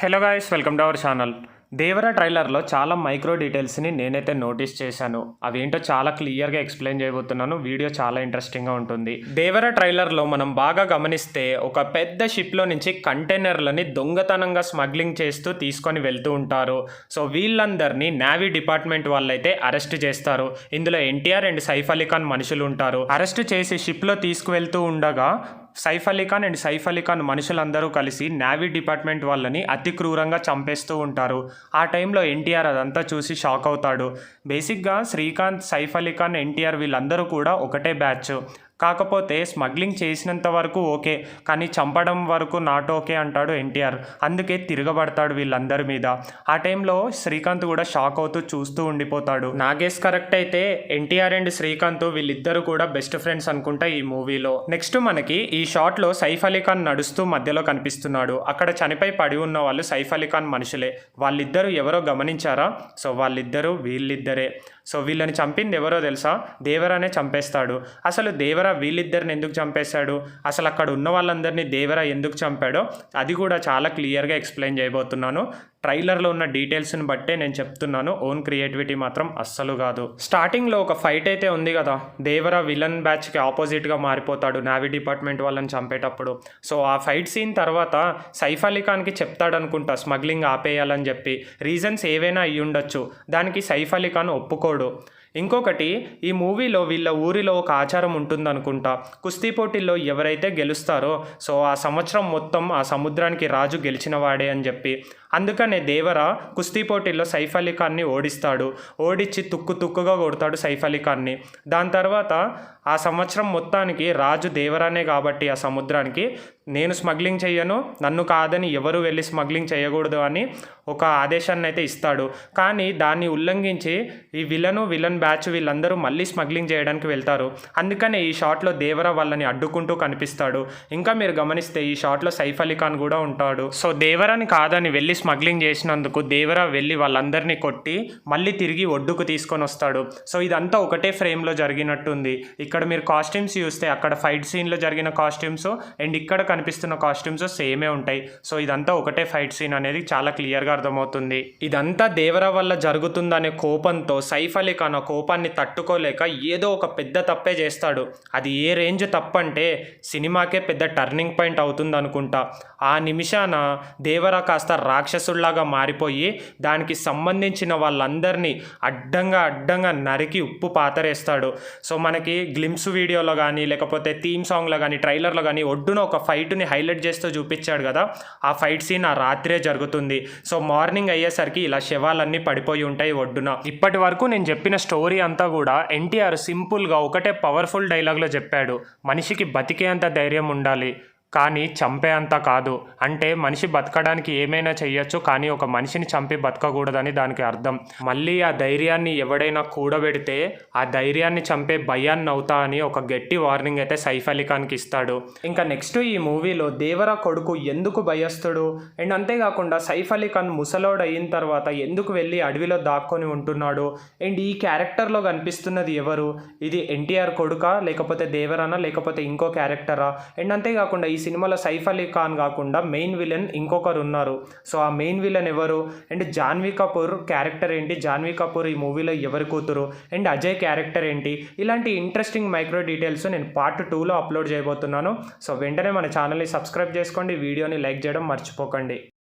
Hello guys, welcome to our channel. Devara ట్రైలర్లో చాలా micro డీటెయిల్స్ని నేనైతే నోటీస్ చేశాను. అవేంటో చాలా క్లియర్గా ఎక్స్ప్లెయిన్ చేయబోతున్నాను. వీడియో చాలా ఇంట్రెస్టింగ్గా ఉంటుంది. దేవరా ట్రైలర్లో మనం బాగా గమనిస్తే ఒక పెద్ద షిప్లో నుంచి కంటైనర్లని దొంగతనంగా స్మగ్లింగ్ చేస్తూ తీసుకొని వెళ్తూ ఉంటారు. సో వీళ్ళందరినీ నేవీ డిపార్ట్మెంట్ వాళ్ళైతే అరెస్ట్ చేస్తారు. ఇందులో ఎన్టీఆర్ అండ్ సైఫ్ అలీ ఖాన్ మనుషులు ఉంటారు. అరెస్ట్ చేసి షిప్లో తీసుకువెళ్తూ ఉండగా సైఫ్ అలీ ఖాన్ అండ్ సైఫ్ అలీ ఖాన్ మనుషులందరూ కలిసి నేవీ డిపార్ట్మెంట్ వాళ్ళని అతి క్రూరంగా చంపేస్తూ ఉంటారు. ఆ టైంలో ఎన్టీఆర్ అదంతా చూసి షాక్ అవుతాడు. బేసిక్గా శ్రీకాంత్, సైఫ్ అలీ ఖాన్, ఎన్టీఆర్ వీళ్ళందరూ కూడా ఒకటే బ్యాచ్. కాకపోతే స్మగ్లింగ్ చేసినంత వరకు ఓకే, కానీ చంపడం వరకు నాట్ ఓకే అంటాడు ఎన్టీఆర్. అందుకే తిరగబడతాడు వీళ్ళందరి మీద. ఆ టైంలో శ్రీకాంత్ కూడా షాక్ అవుతూ చూస్తూ ఉండిపోతాడు. నాగేష్ కరెక్ట్ అయితే ఎన్టీఆర్ అండ్ శ్రీకాంత్ వీళ్ళిద్దరూ కూడా బెస్ట్ ఫ్రెండ్స్ అనుకుంటా ఈ మూవీలో. నెక్స్ట్ మనకి ఈ షాట్లో సైఫ్ అలీ ఖాన్ నడుస్తూ మధ్యలో కనిపిస్తున్నాడు. అక్కడ చనిపోయి పడి ఉన్న వాళ్ళు సైఫ్ అలీ ఖాన్ మనుషులే. వాళ్ళిద్దరూ ఎవరో గమనించారా? సో వాళ్ళిద్దరూ వీళ్ళిద్దరే. సో వీళ్ళని చంపింది ఎవరో తెలుసా? దేవరానే చంపేస్తాడు. అసలు దేవరా వీళ్ళిద్దరిని ఎందుకు చంపేశాడు, అసలు అక్కడ ఉన్న వాళ్ళందరినీ దేవరా ఎందుకు చంపాడో అది కూడా చాలా క్లియర్గా ఎక్స్ప్లెయిన్ చేయబోతున్నాను. ట్రైలర్లో ఉన్న డీటెయిల్స్ని బట్టే నేను చెప్తున్నాను, ఓన్ క్రియేటివిటీ మాత్రం అస్సలు కాదు. స్టార్టింగ్లో ఒక ఫైట్ అయితే ఉంది కదా, దేవరా విలన్ బ్యాచ్కి ఆపోజిట్గా మారిపోతాడు నేవీ డిపార్ట్మెంట్ వాళ్ళని చంపేటప్పుడు. సో ఆ ఫైట్ సీన్ తర్వాత సైఫ్ అలీ ఖాన్కి చెప్తాడనుకుంటా స్మగ్లింగ్ ఆపేయాలని చెప్పి. రీజన్స్ ఏవైనా అయ్యి ఉండొచ్చు, దానికి సైఫ్ అలీ ఖాన్ ఒప్పుకోడు. ఇంకొకటి, ఈ మూవీలో వీళ్ళ ఊరిలో ఒక ఆచారం ఉంటుందనుకుంటా, కుస్తీ పోటీల్లో ఎవరైతే గెలుస్తారో సో ఆ సంవత్సరం మొత్తం ఆ సముద్రానికి రాజు గెలిచిన వాడే అని చెప్పి. అందుకనే దేవరా కుస్తీ పోటీల్లో సైఫ్ అలీ ఖాన్ని ఓడిస్తాడు. ఓడించి తుక్కుగా కొడతాడు సైఫ్ అలీ ఖాన్ని. దాని తర్వాత ఆ సంవత్సరం మొత్తానికి రాజు దేవరానే కాబట్టి ఆ సముద్రానికి నేను స్మగ్లింగ్ చెయ్యను, నన్ను కాదని ఎవరు వెళ్ళి స్మగ్లింగ్ చేయకూడదు అని ఒక ఆదేశాన్ని అయితే ఇస్తాడు. కానీ దాన్ని ఉల్లంఘించి ఈ విలన్ బ్యాచ్ వీళ్ళందరూ మళ్ళీ స్మగ్లింగ్ చేయడానికి వెళ్తారు. అందుకనే ఈ షాట్లో దేవరా వాళ్ళని అడ్డుకుంటూ కనిపిస్తాడు. ఇంకా మీరు గమనిస్తే ఈ షాట్లో సైఫ్ అలీ ఖాన్ కూడా ఉంటాడు. సో దేవరాని కాదని వెళ్ళి స్మగ్లింగ్ చేసినందుకు దేవరా వెళ్ళి వాళ్ళందరినీ కొట్టి మళ్ళీ తిరిగి ఒడ్డుకు తీసుకొని వస్తాడు. సో ఇదంతా ఒకటే ఫ్రేమ్లో జరిగినట్టుంది. ఇక్కడ మీరు కాస్ట్యూమ్స్ చూస్తే అక్కడ ఫైట్ సీన్లో జరిగిన కాస్ట్యూమ్స్ అండ్ ఇక్కడ కనిపిస్తున్న కాస్ట్యూమ్స్ సేమే ఉంటాయి. సో ఇదంతా ఒకటే ఫైట్ సీన్ అనేది చాలా క్లియర్గా అర్థమవుతుంది. ఇదంతా దేవరా వల్ల జరుగుతుందనే కోపంతో సైఫ్ అలీ ఖాన్ ఆ కోపాన్ని తట్టుకోలేక ఏదో ఒక పెద్ద తప్పే చేస్తాడు. అది ఏ రేంజ్ తప్పంటే సినిమాకే పెద్ద టర్నింగ్ పాయింట్ అవుతుంది అనుకుంటా. ఆ నిమిషాన దేవరా కాస్త రాక్షసుల్లాగా మారిపోయి దానికి సంబంధించిన వాళ్ళందరినీ అడ్డంగా నరికి ఉప్పు పాతరేస్తాడు. సో మనకి గ్లిమ్స్ వీడియోలో కానీ లేకపోతే థీమ్ సాంగ్లో కానీ ట్రైలర్లో కానీ ఒడ్డున ఒక ఫైట్ని హైలైట్ చేస్తూ చూపించాడు కదా, ఆ ఫైట్ సీన్ ఆ రాత్రే జరుగుతుంది. సో మార్నింగ్ అయ్యేసరికి ఇలా శవాలన్నీ పడిపోయి ఉంటాయి ఒడ్డున. ఇప్పటి వరకు నేను చెప్పిన స్టోరీ అంతా కూడా ఎన్టీఆర్ సింపుల్గా ఒకటే పవర్ఫుల్ డైలాగ్లో చెప్పాడు, మనిషికి బతికేంత ధైర్యం ఉండాలి కానీ చంపే అంత కాదు. అంటే మనిషి బతకడానికి ఏమైనా చెయ్యొచ్చు, కానీ ఒక మనిషిని చంపి బతకకూడదని దానికి అర్థం. మళ్ళీ ఆ ధైర్యాన్ని ఎవడైనా కూడబెడితే ఆ ధైర్యాన్ని చంపే భయాన్ని అవుతా అని ఒక గట్టి వార్నింగ్ అయితే సైఫ్ అలీ ఖాన్కి ఇస్తాడు. ఇంకా నెక్స్ట్ ఈ మూవీలో దేవరా కొడుకు ఎందుకు భయస్తుడు అండ్ అంతేకాకుండా సైఫ్ అలీ ఖాన్ ముసలోడు అయిన తర్వాత ఎందుకు వెళ్ళి అడవిలో దాక్కొని ఉంటున్నాడు అండ్ ఈ క్యారెక్టర్లో కనిపిస్తున్నది ఎవరు, ఇది ఎన్టీఆర్ కొడుకా లేకపోతే దేవరానా లేకపోతే ఇంకో క్యారెక్టరా అండ్ అంతేకాకుండా ఈ సినిమాలో సైఫ్ అలీ ఖాన్ కాకుండా మెయిన్ విలన్ ఇంకొకరు ఉన్నారు. సో ఆ మెయిన్ విలన్ ఎవరు అండ్ జాన్వీ కపూర్ క్యారెక్టర్ ఏంటి, జాన్వీ కపూర్ ఈ మూవీలో ఎవరి కూతురు అండ్ అజయ్ క్యారెక్టర్ ఏంటి, ఇలాంటి ఇంట్రెస్టింగ్ మైక్రో డీటెయిల్స్ నేను పార్ట్ 2లో అప్లోడ్ చేయబోతున్నాను. సో వెంటనే మన ఛానల్ని సబ్స్క్రైబ్ చేసుకోండి, వీడియోని లైక్ చేయడం మర్చిపోకండి.